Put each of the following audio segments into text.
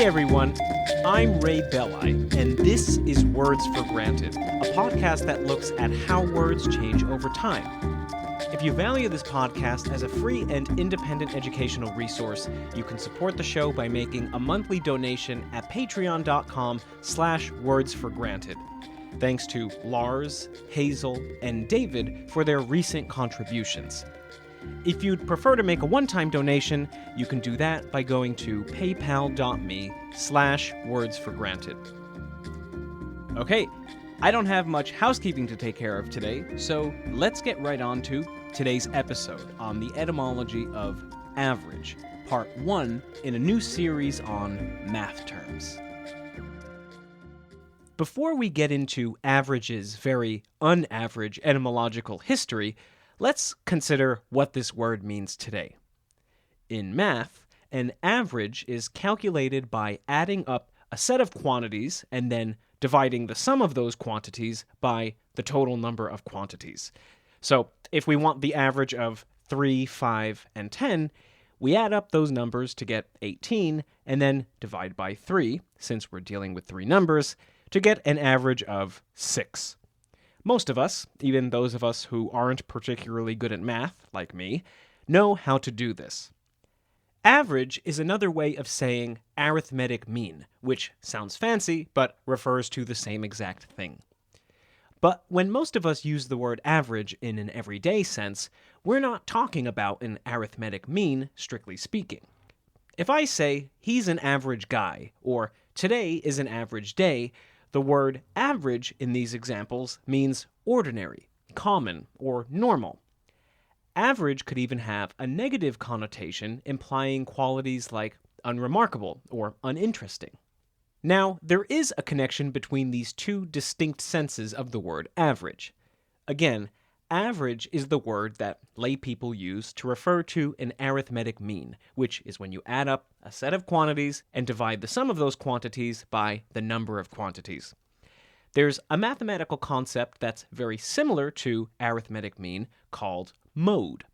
Hey everyone, I'm Ray Belli, and this is Words for Granted, a podcast that looks at how words change over time. If you value this podcast as a free and independent educational resource, you can support the show by making a monthly donation at patreon.com/wordsforgranted. Thanks to Lars, Hazel, and David for their recent contributions. If you'd prefer to make a one-time donation, you can do that by going to paypal.me/wordsforgranted. Okay, I don't have much housekeeping to take care of today, so let's get right on to today's episode on the etymology of average, part 1 in a new series on math terms. Before we get into average's very unaverage etymological history, let's consider what this word means today. In math, an average is calculated by adding up a set of quantities and then dividing the sum of those quantities by the total number of quantities. So if we want the average of 3, 5, and 10, we add up those numbers to get 18 and then divide by 3, since we're dealing with 3 numbers, to get an average of 6. Most of us, even those of us who aren't particularly good at math, like me, know how to do this. Average is another way of saying arithmetic mean, which sounds fancy, but refers to the same exact thing. But when most of us use the word average in an everyday sense, we're not talking about an arithmetic mean, strictly speaking. If I say, he's an average guy, or today is an average day, the word average in these examples means ordinary, common, or normal. Average could even have a negative connotation implying qualities like unremarkable or uninteresting. Now, there is a connection between these two distinct senses of the word average. Again, average is the word that lay people use to refer to an arithmetic mean, which is when you add up a set of quantities and divide the sum of those quantities by the number of quantities. There's a mathematical concept that's very similar to arithmetic mean called mode.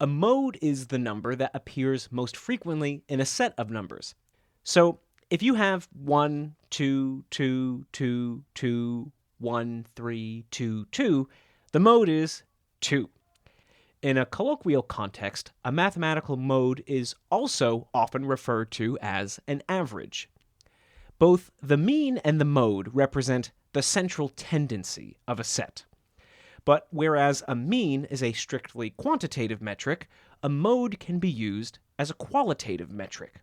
A mode is the number that appears most frequently in a set of numbers. So if you have 1, 2, 2, 2, 2, 1, 3, 2, 2, the mode is 2. In a colloquial context, a mathematical mode is also often referred to as an average. Both the mean and the mode represent the central tendency of a set. But whereas a mean is a strictly quantitative metric, a mode can be used as a qualitative metric.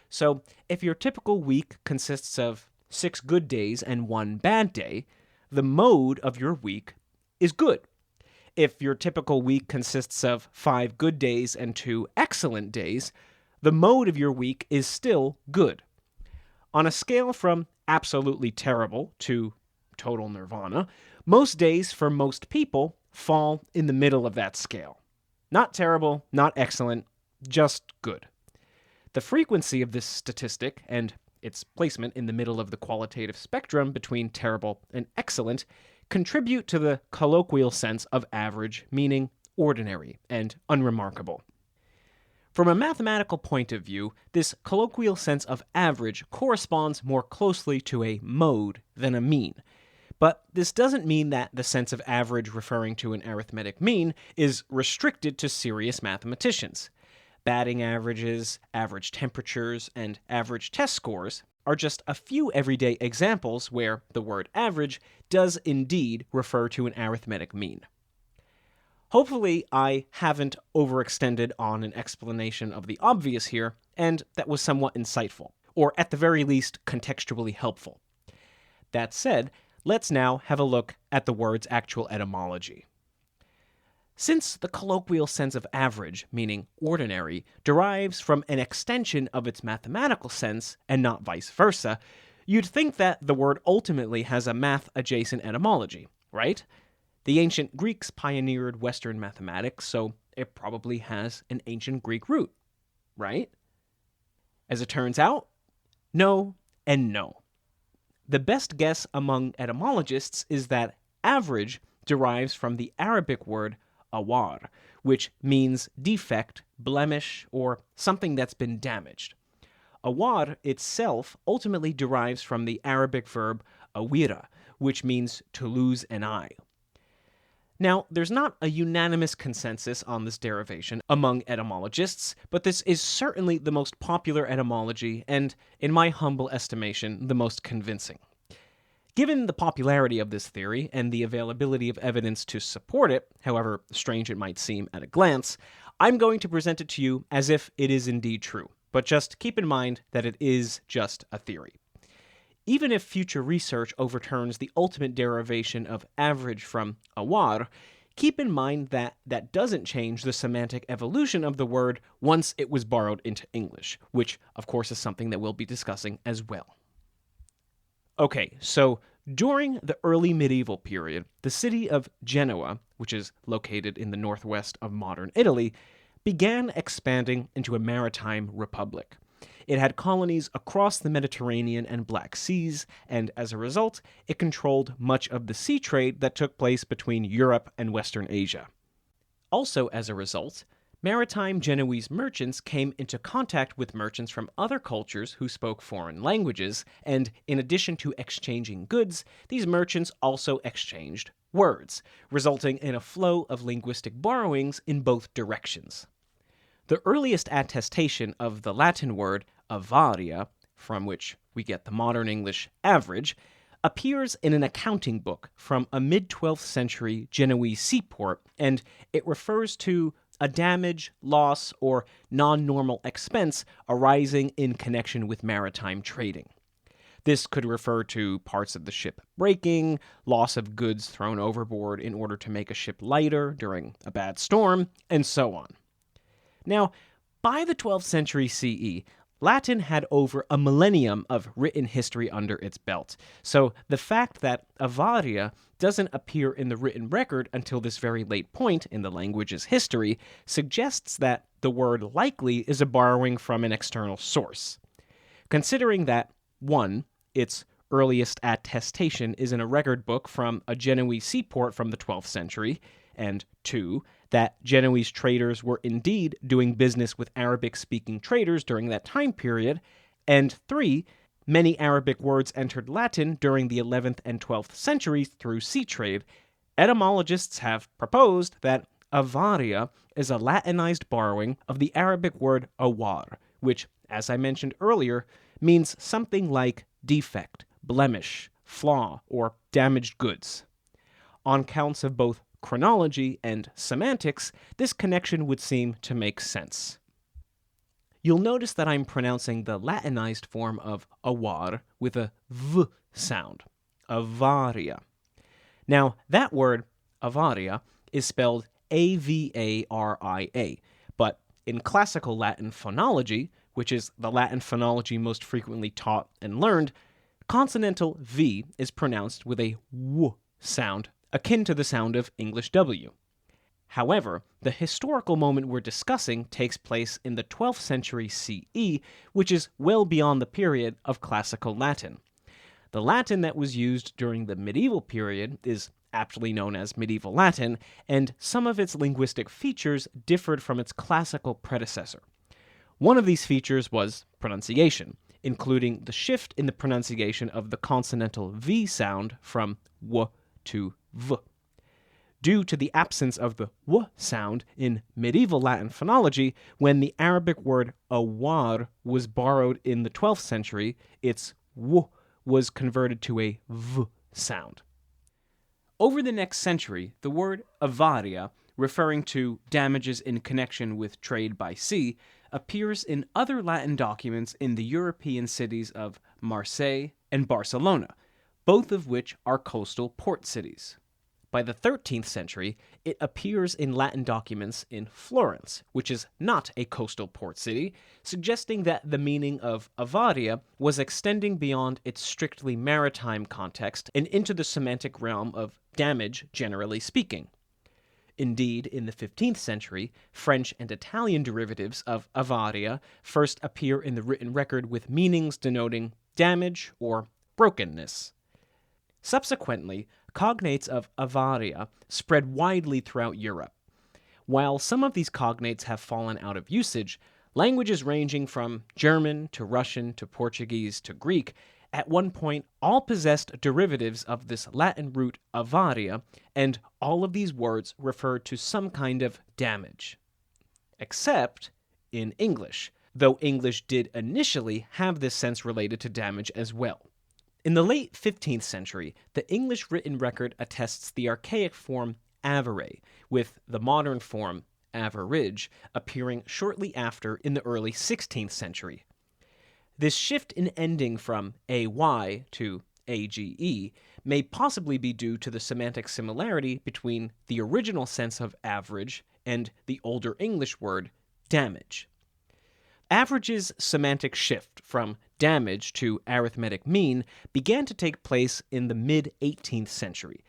So if your typical week consists of 6 good days and 1 bad day, the mode of your week is good. If your typical week consists of 5 good days and 2 excellent days, the mode of your week is still good. On a scale from absolutely terrible to total nirvana, most days for most people fall in the middle of that scale. Not terrible, not excellent, just good. The frequency of this statistic and its placement in the middle of the qualitative spectrum between terrible and excellent contribute to the colloquial sense of average, meaning ordinary and unremarkable. From a mathematical point of view, this colloquial sense of average corresponds more closely to a mode than a mean. But this doesn't mean that the sense of average referring to an arithmetic mean is restricted to serious mathematicians. Batting averages, average temperatures, and average test scores are just a few everyday examples where the word average does indeed refer to an arithmetic mean. Hopefully, I haven't overextended on an explanation of the obvious here, and that was somewhat insightful, or at the very least, contextually helpful. That said, let's now have a look at the word's actual etymology. Since the colloquial sense of average, meaning ordinary, derives from an extension of its mathematical sense and not vice versa, you'd think that the word ultimately has a math-adjacent etymology, right? The ancient Greeks pioneered Western mathematics, so it probably has an ancient Greek root, right? As it turns out, no and no. The best guess among etymologists is that average derives from the Arabic word awar, which means defect, blemish, or something that's been damaged. awar itself ultimately derives from the Arabic verb awira, which means to lose an eye. Now, there's not a unanimous consensus on this derivation among etymologists, but this is certainly the most popular etymology and, in my humble estimation, the most convincing. Given the popularity of this theory and the availability of evidence to support it, however strange it might seem at a glance, I'm going to present it to you as if it is indeed true, but just keep in mind that it is just a theory. Even if future research overturns the ultimate derivation of average from awar, keep in mind that that doesn't change the semantic evolution of the word once it was borrowed into English, which of course is something that we'll be discussing as well. Okay, so during the early medieval period, the city of Genoa, which is located in the northwest of modern Italy, began expanding into a maritime republic. It had colonies across the Mediterranean and Black Seas, and as a result, it controlled much of the sea trade that took place between Europe and Western Asia. Also as a result, maritime Genoese merchants came into contact with merchants from other cultures who spoke foreign languages, and in addition to exchanging goods, these merchants also exchanged words, resulting in a flow of linguistic borrowings in both directions. The earliest attestation of the Latin word avaria, from which we get the modern English average, appears in an accounting book from a mid-12th century Genoese seaport, and it refers to a damage, loss, or non-normal expense arising in connection with maritime trading. This could refer to parts of the ship breaking, loss of goods thrown overboard in order to make a ship lighter during a bad storm, and so on. Now, by the 12th century CE, Latin had over a millennium of written history under its belt, so the fact that avaria doesn't appear in the written record until this very late point in the language's history suggests that the word likely is a borrowing from an external source. Considering that, 1, its earliest attestation is in a record book from a Genoese seaport from the 12th century, and 2, that Genoese traders were indeed doing business with Arabic-speaking traders during that time period, and 3, many Arabic words entered Latin during the 11th and 12th centuries through sea trade, etymologists have proposed that avaria is a Latinized borrowing of the Arabic word awar, which, as I mentioned earlier, means something like defect, blemish, flaw, or damaged goods. On counts of both chronology and semantics, this connection would seem to make sense. You'll notice that I'm pronouncing the Latinized form of awar with a v sound, avaria. Now, that word, avaria, is spelled A-V-A-R-I-A, but in classical Latin phonology, which is the Latin phonology most frequently taught and learned, consonantal V is pronounced with a w sound, akin to the sound of English W. However, the historical moment we're discussing takes place in the 12th century CE, which is well beyond the period of classical Latin. The Latin that was used during the medieval period is aptly known as Medieval Latin, and some of its linguistic features differed from its classical predecessor. One of these features was pronunciation, including the shift in the pronunciation of the consonantal V sound from W to V. Due to the absence of the W sound in medieval Latin phonology, when the Arabic word awar was borrowed in the 12th century, its W was converted to a V sound. Over the next century, the word avaria, referring to damages in connection with trade by sea, appears in other Latin documents in the European cities of Marseille and Barcelona, both of which are coastal port cities. By the 13th century, it appears in Latin documents in Florence, which is not a coastal port city, suggesting that the meaning of avaria was extending beyond its strictly maritime context and into the semantic realm of damage, generally speaking. Indeed, in the 15th century, French and Italian derivatives of avaria first appear in the written record with meanings denoting damage or brokenness. Subsequently, cognates of avaria spread widely throughout Europe. While some of these cognates have fallen out of usage, Languages ranging from German to Russian to Portuguese to Greek at one point all possessed derivatives of this Latin root avaria, and all of these words referred to some kind of damage. Except in English, though English did initially have this sense related to damage as well. In the late 15th century, the English written record attests the archaic form avere, with the modern form average appearing shortly after in the early 16th century. This shift in ending from ay to age may possibly be due to the semantic similarity between the original sense of average and the older English word damage. Average's semantic shift from damage to arithmetic mean began to take place in the mid-18th century.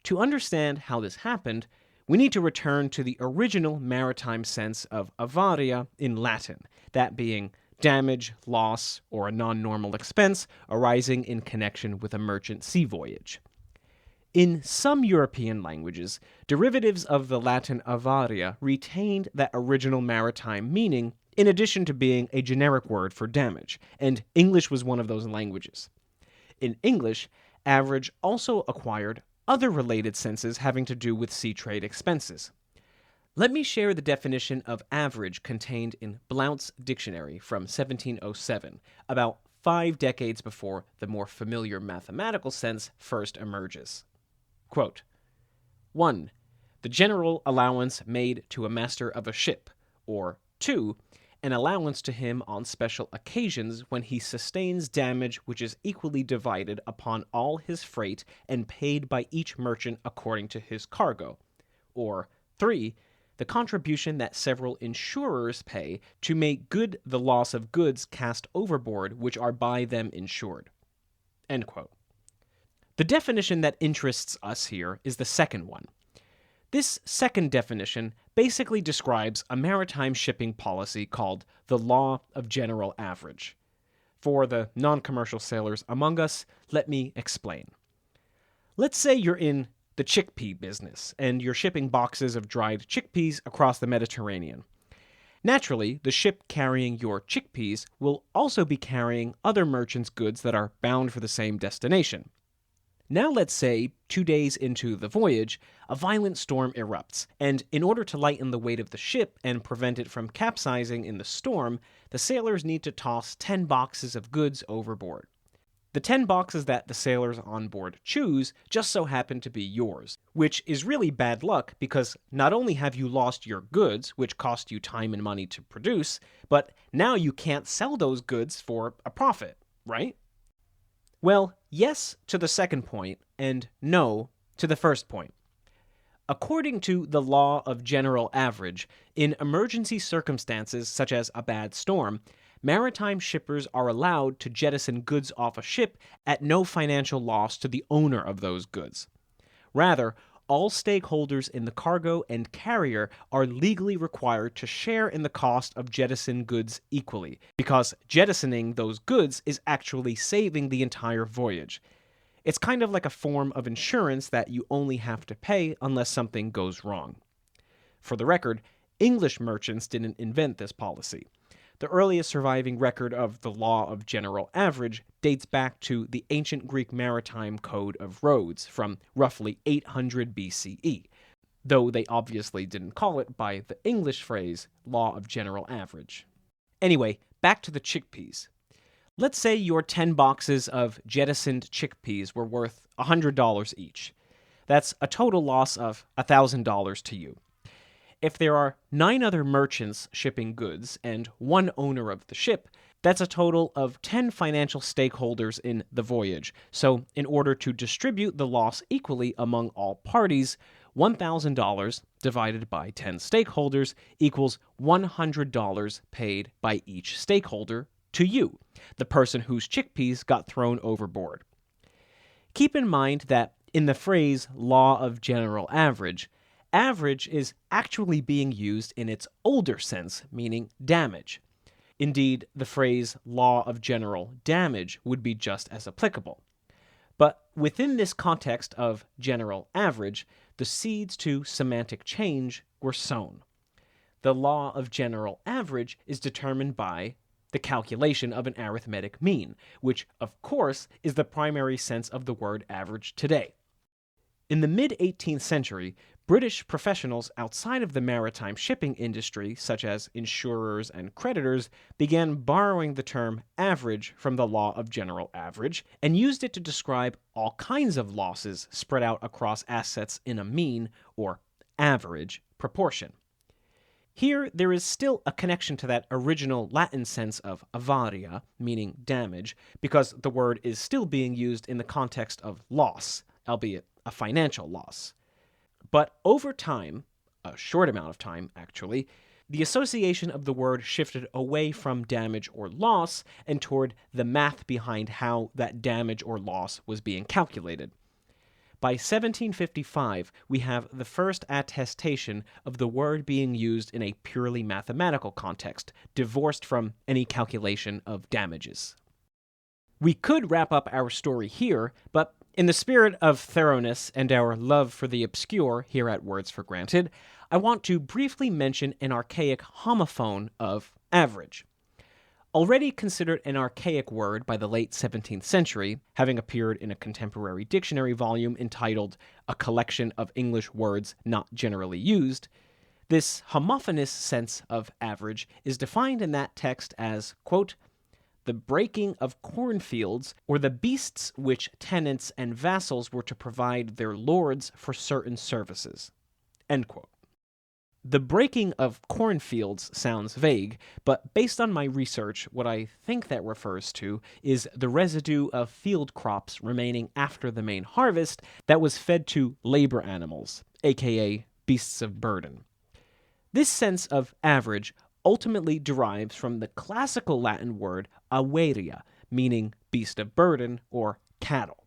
To understand how this happened, we need to return to the original maritime sense of avaria in Latin, that being damage, loss, or a non-normal expense arising in connection with a merchant sea voyage. In some European languages, derivatives of the Latin avaria retained that original maritime meaning in addition to being a generic word for damage, and English was one of those languages. In English, average also acquired other related senses having to do with sea trade expenses. Let me share the definition of average contained in Blount's dictionary from 1707, about 5 decades before the more familiar mathematical sense first emerges. Quote, 1. The general allowance made to a master of a ship, or 2. An allowance to him on special occasions when he sustains damage which is equally divided upon all his freight and paid by each merchant according to his cargo, or 3. The contribution that several insurers pay to make good the loss of goods cast overboard which are by them insured. End quote. The definition that interests us here is the second one. This second definition basically describes a maritime shipping policy called the law of general average. For the non-commercial sailors among us, let me explain. Let's say you're in the chickpea business, and you're shipping boxes of dried chickpeas across the Mediterranean. Naturally, the ship carrying your chickpeas will also be carrying other merchants' goods that are bound for the same destination. Now let's say, 2 days into the voyage, a violent storm erupts, and in order to lighten the weight of the ship and prevent it from capsizing in the storm, the sailors need to toss 10 boxes of goods overboard. The 10 boxes that the sailors on board choose just so happen to be yours, which is really bad luck because not only have you lost your goods, which cost you time and money to produce, but now you can't sell those goods for a profit, right? Well, yes to the second point, and no to the first point. According to the law of general average, in emergency circumstances such as a bad storm, maritime shippers are allowed to jettison goods off a ship at no financial loss to the owner of those goods. Rather, all stakeholders in the cargo and carrier are legally required to share in the cost of jettison goods equally, because jettisoning those goods is actually saving the entire voyage. It's kind of like a form of insurance that you only have to pay unless something goes wrong. For the record, English merchants didn't invent this policy. The earliest surviving record of the law of general average dates back to the ancient Greek maritime code of Rhodes from roughly 800 BCE, though they obviously didn't call it by the English phrase law of general average. Anyway, back to the chickpeas. Let's say your 10 boxes of jettisoned chickpeas were worth $100 each. That's a total loss of $1,000 to you. If there are 9 other merchants shipping goods and 1 owner of the ship, that's a total of 10 financial stakeholders in the voyage. So, in order to distribute the loss equally among all parties, $1,000 divided by 10 stakeholders equals $100 paid by each stakeholder to you, the person whose chickpeas got thrown overboard. Keep in mind that in the phrase law of general average, average is actually being used in its older sense, meaning damage. Indeed, the phrase law of general damage would be just as applicable. But within this context of general average, the seeds to semantic change were sown. The law of general average is determined by the calculation of an arithmetic mean, which, of course, is the primary sense of the word average today. In the mid-18th century, British professionals outside of the maritime shipping industry, such as insurers and creditors, began borrowing the term average from the law of general average and used it to describe all kinds of losses spread out across assets in a mean, or average, proportion. Here, there is still a connection to that original Latin sense of avaria, meaning damage, because the word is still being used in the context of loss, albeit a financial loss. But over time, a short amount of time actually, the association of the word shifted away from damage or loss and toward the math behind how that damage or loss was being calculated. By 1755, we have the first attestation of the word being used in a purely mathematical context, divorced from any calculation of damages. We could wrap up our story here, but in the spirit of thoroughness and our love for the obscure here at Words for Granted, I want to briefly mention an archaic homophone of average. Already considered an archaic word by the late 17th century, having appeared in a contemporary dictionary volume entitled A Collection of English Words Not Generally Used, this homophonous sense of average is defined in that text as, quote, the breaking of cornfields, or the beasts which tenants and vassals were to provide their lords for certain services. End quote. The breaking of cornfields sounds vague, but based on my research, what I think that refers to is the residue of field crops remaining after the main harvest that was fed to labor animals, aka beasts of burden. This sense of average ultimately derives from the classical Latin word averia, meaning beast of burden or cattle.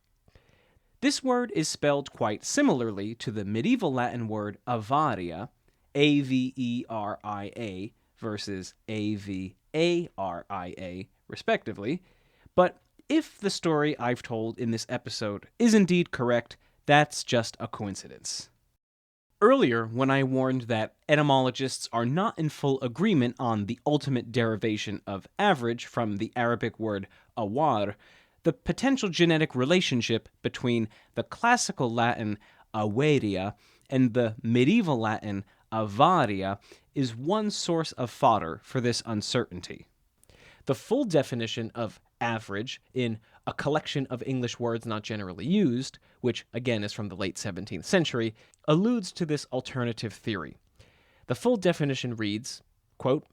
This word is spelled quite similarly to the medieval Latin word avaria, A-V-E-R-I-A versus A-V-A-R-I-A, respectively, but if the story I've told in this episode is indeed correct, that's just a coincidence. Earlier, when I warned that etymologists are not in full agreement on the ultimate derivation of average from the Arabic word awar, the potential genetic relationship between the classical Latin averia and the medieval Latin avaria is one source of fodder for this uncertainty. The full definition of average in A Collection of English Words Not Generally Used, which again is from the late 17th century, alludes to this alternative theory. The full definition reads, quote,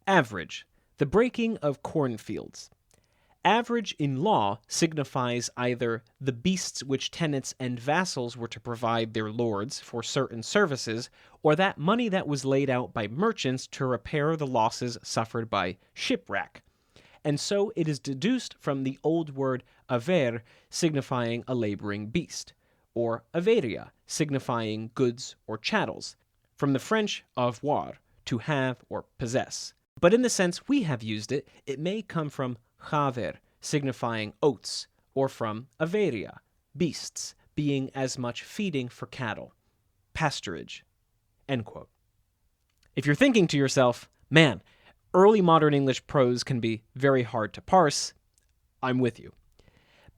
average, the breaking of cornfields. Average in law signifies either the beasts which tenants and vassals were to provide their lords for certain services, or that money that was laid out by merchants to repair the losses suffered by shipwreck. And so it is deduced from the old word aver, signifying a laboring beast, or averia, signifying goods or chattels, from the French avoir, to have or possess. But in the sense we have used it, it may come from haver, signifying oats, or from averia, beasts, being as much feeding for cattle, pasturage. End quote. If you're thinking to yourself, man, early modern English prose can be very hard to parse, I'm with you.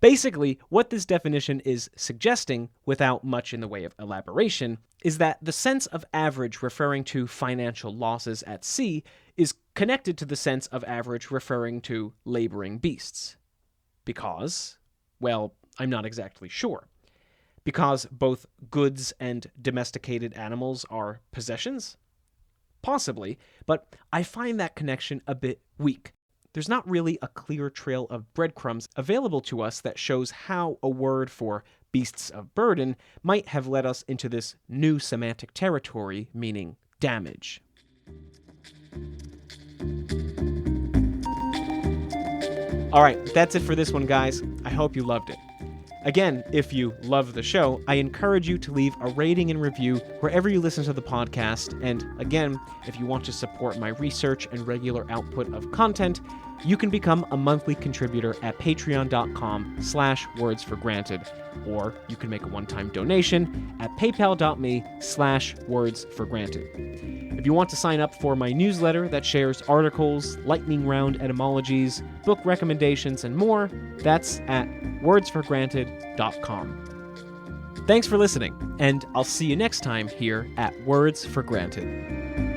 Basically, what this definition is suggesting, without much in the way of elaboration, is that the sense of average referring to financial losses at sea is connected to the sense of average referring to laboring beasts. Because, well, I'm not exactly sure. Because both goods and domesticated animals are possessions? Possibly, but I find that connection a bit weak. There's not really a clear trail of breadcrumbs available to us that shows how a word for beasts of burden might have led us into this new semantic territory, meaning damage. Alright, that's it for this one, guys. I hope you loved it. Again, if you love the show, I encourage you to leave a rating and review wherever you listen to the podcast. And again, if you want to support my research and regular output of content, you can become a monthly contributor at patreon.com/wordsforgranted, or you can make a one-time donation at paypal.me/wordsforgranted. If you want to sign up for my newsletter that shares articles, lightning round etymologies, book recommendations, and more, that's at wordsforgranted.com. Thanks for listening, and I'll see you next time here at Words for Granted.